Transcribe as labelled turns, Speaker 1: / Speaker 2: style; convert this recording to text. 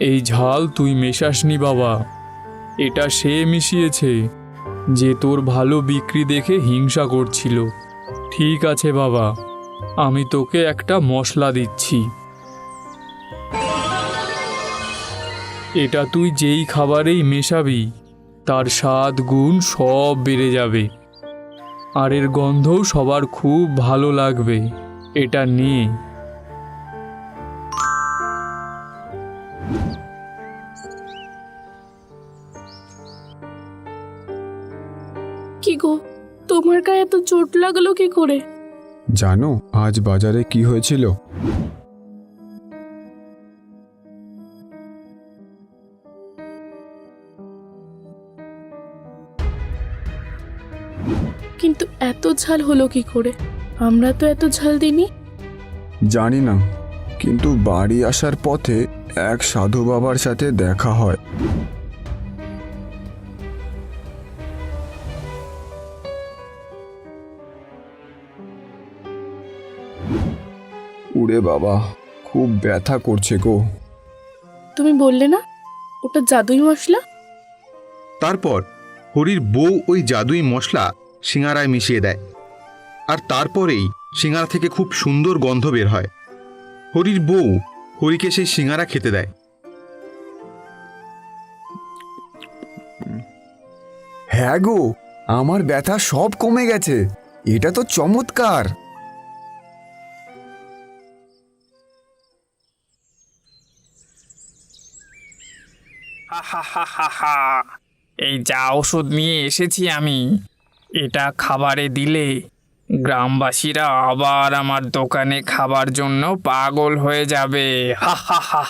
Speaker 1: এই ঝাল তুই মেশাসনি বাবা, এটা সে মিশিয়েছে যে তোর ভালো বিক্রি দেখে হিংসা করছিল। ঠিক আছে বাবা, আমি তোকে একটা মশলা দিচ্ছি। এটা তুই যেই খাবারেই মেশাবি তার স্বাদ গুণ সব বেড়ে যাবে, আর এর গন্ধও সবার খুব ভালো লাগবে। এটা নে।
Speaker 2: কি গো, তোমার গায়ে এত চোট লাগলো কি করে?
Speaker 3: জানো আজ বাজারে কি হয়েছিল?
Speaker 2: কিন্তু এত ঝাল হলো কি করে? আমরা তো এত ঝাল দিইনি।
Speaker 3: জানি না, কিন্তু বাড়ি আসার পথে এক সাধু বাবার সাথে দেখা হয়। উড়ে বাবা, খুব ব্যথা করছে গো।
Speaker 2: তুমি বললে না ওটা জাদুই মশলা?
Speaker 4: তারপর হরির বউ ওই জাদুই মশলা সিঙারায় মিশিয়ে দেয়, আর তারপরেই সিঙারা থেকে খুব সুন্দর গন্ধ বের হয়। হরির বউ হরিকে সেই সিঙারা খেতে দেয়।
Speaker 3: হ্যাঁ গো, আমার ব্যথা সব কমে গেছে। এটা তো চমৎকার।
Speaker 1: এই যা ওষুধ নিয়ে এসেছি আমি, এটা খাবারে দিলে গ্রামবাসীরা আবার আমার দোকানে খাবার জন্য পাগল হয়ে যাবে। হা হা হা।